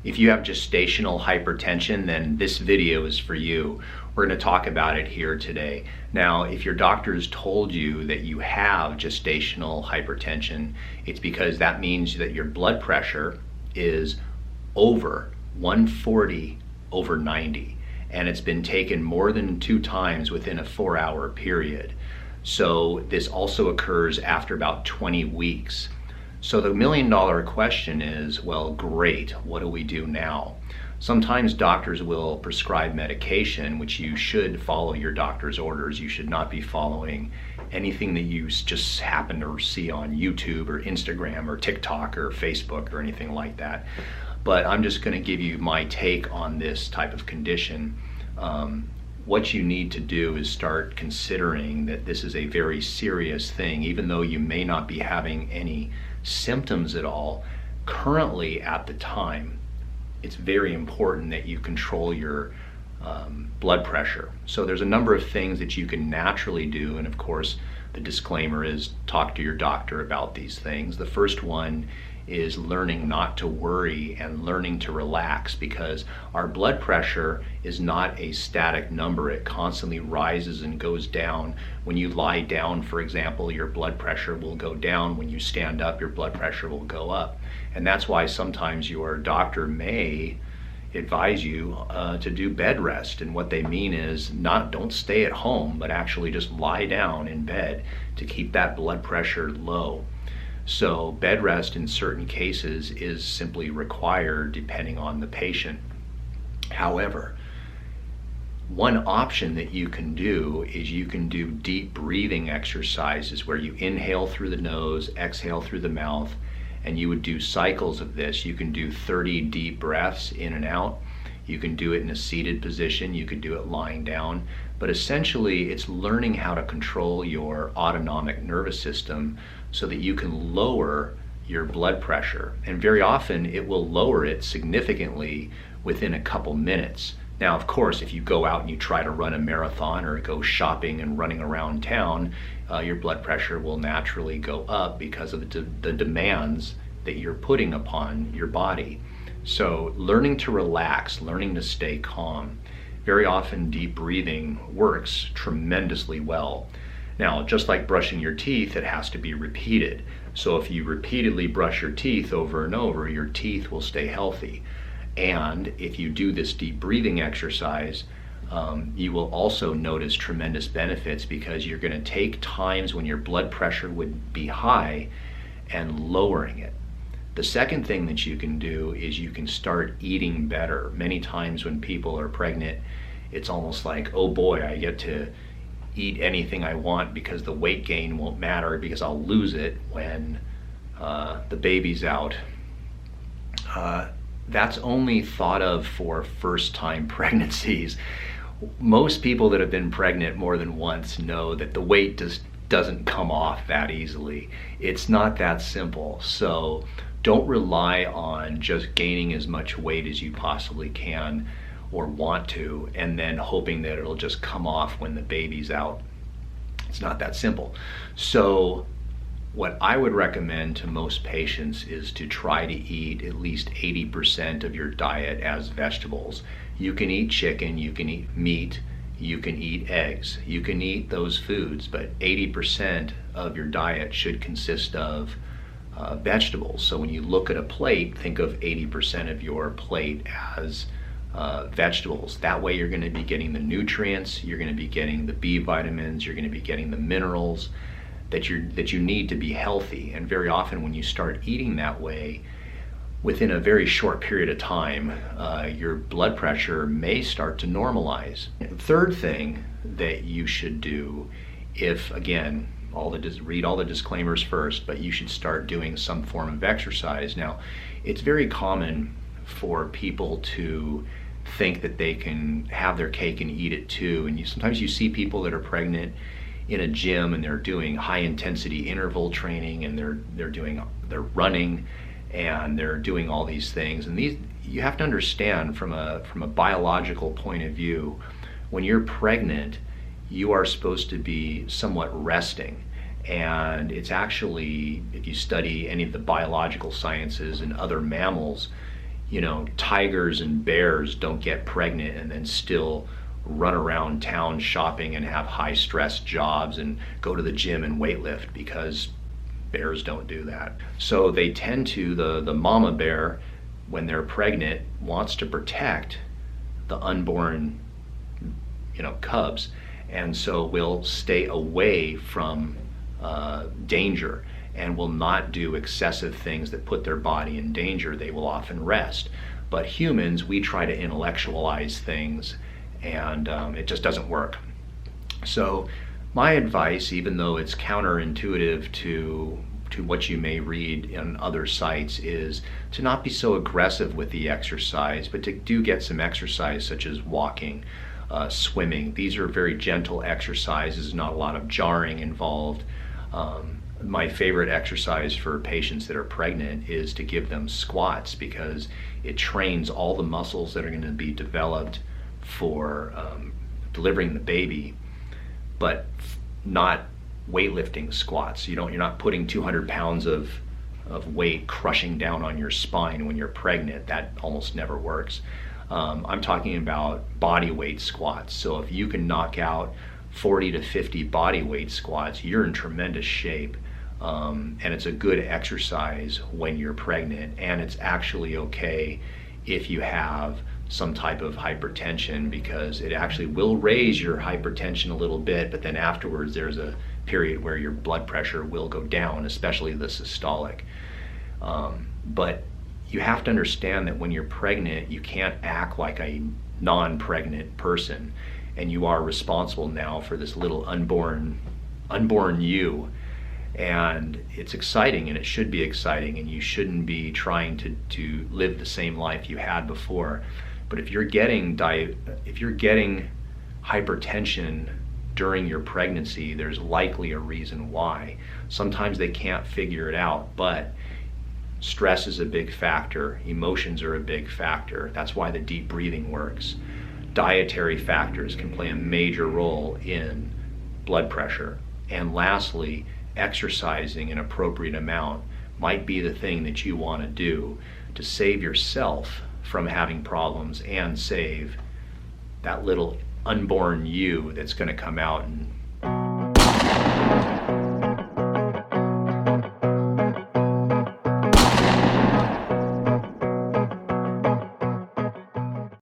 If you have gestational hypertension, then this video is for you. We're going to talk about it here today. Now, if your doctor's told you that you have gestational hypertension, it's because that means that your blood pressure is over 140 over 90, and it's been taken more than 2 times within a 4-hour period. So this also occurs after about 20 weeks. So the $1 million question is, well, great, what do we do now? Sometimes doctors will prescribe medication, which you should follow your doctor's orders. You should not be following anything that you just happen to see on YouTube or Instagram or TikTok or Facebook or anything like that. But I'm just going to give you my take on this type of condition. What you need to do is start considering that this is a very serious thing, even though you may not be having any symptoms at all. Currently, at the time, it's very important that you control your blood pressure. So there's a number of things that you can naturally do, and of course the disclaimer is talk to your doctor about these things. The first one is learning not to worry and learning to relax, because our blood pressure is not a static number. It constantly rises and goes down. When you lie down, for example, your blood pressure will go down. When you stand up, your blood pressure will go up. And that's why sometimes your doctor may advise you to do bed rest. And what they mean is don't stay at home, but actually just lie down in bed to keep that blood pressure low. So bed rest in certain cases is simply required depending on the patient. However, one option that you can do is you can do deep breathing exercises where you inhale through the nose, exhale through the mouth, and you would do cycles of this. You can do 30 deep breaths in and out. You can do it in a seated position. You could do it lying down. But essentially, it's learning how to control your autonomic nervous system so that you can lower your blood pressure. And very often, it will lower it significantly within a couple minutes. Now, of course, if you go out and you try to run a marathon or go shopping and running around town, your blood pressure will naturally go up because of the demands that you're putting upon your body. So learning to relax, learning to stay calm. Very often deep breathing works tremendously well. Now, just like brushing your teeth, it has to be repeated. So if you repeatedly brush your teeth over and over, your teeth will stay healthy. And if you do this deep breathing exercise, you will also notice tremendous benefits, because you're going to take times when your blood pressure would be high and lowering it. The second thing that you can do is you can start eating better. Many times when people are pregnant, it's almost like, oh boy, I get to eat anything I want because the weight gain won't matter, because I'll lose it when the baby's out. That's only thought of for first-time pregnancies. Most people that have been pregnant more than once know that the weight just doesn't come off that easily. It's not that simple. So don't rely on just gaining as much weight as you possibly can or want to, and then hoping that it'll just come off when the baby's out. It's not that simple. So what I would recommend to most patients is to try to eat at least 80% of your diet as vegetables. You can eat chicken, you can eat meat, you can eat eggs, you can eat those foods, but 80% of your diet should consist of vegetables. So when you look at a plate, think of 80% of your plate as vegetables. That way you're going to be getting the nutrients, you're going to be getting the B vitamins, you're going to be getting the minerals that you need to be healthy. And very often when you start eating that way, within a very short period of time, your blood pressure may start to normalize. The third thing that you should do, if again, read all the disclaimers first, but you should start doing some form of exercise. Now, it's very common for people to think that they can have their cake and eat it too. And sometimes you see people that are pregnant in a gym and they're doing high intensity interval training, and they're running and they're doing all these things. And you have to understand from a biological point of view, when you're pregnant, you are supposed to be somewhat resting. And it's actually, if you study any of the biological sciences and other mammals, tigers and bears don't get pregnant and then still run around town shopping and have high stress jobs and go to the gym and weightlift, because bears don't do that. So they tend to, the mama bear, when they're pregnant, wants to protect the unborn cubs, and so will stay away from danger and will not do excessive things that put their body in danger. They will often rest. But humans, we try to intellectualize things, and it just doesn't work. So my advice, even though it's counterintuitive to what you may read on other sites, is to not be so aggressive with the exercise, but to do get some exercise, such as walking, swimming. These are very gentle exercises, not a lot of jarring involved. My favorite exercise for patients that are pregnant is to give them squats, because it trains all the muscles that are going to be developed for delivering the baby, but not weightlifting squats. You're not putting 200 pounds of weight crushing down on your spine when you're pregnant. That almost never works. I'm talking about body weight squats. So if you can knock out 40 to 50 body weight squats, you're in tremendous shape. And it's a good exercise when you're pregnant, and it's actually okay if you have some type of hypertension, because it actually will raise your hypertension a little bit, but then afterwards there's a period where your blood pressure will go down, especially the systolic. But you have to understand that when you're pregnant, you can't act like a non-pregnant person, and you are responsible now for this little unborn you. And it's exciting, and it should be exciting, and you shouldn't be trying to live the same life you had before. But if you're getting hypertension during your pregnancy, there's likely a reason why. Sometimes they can't figure it out, but stress is a big factor. Emotions are a big factor. That's why the deep breathing works. Dietary factors can play a major role in blood pressure. And lastly, exercising an appropriate amount might be the thing that you want to do to save yourself from having problems and save that little unborn you that's going to come out and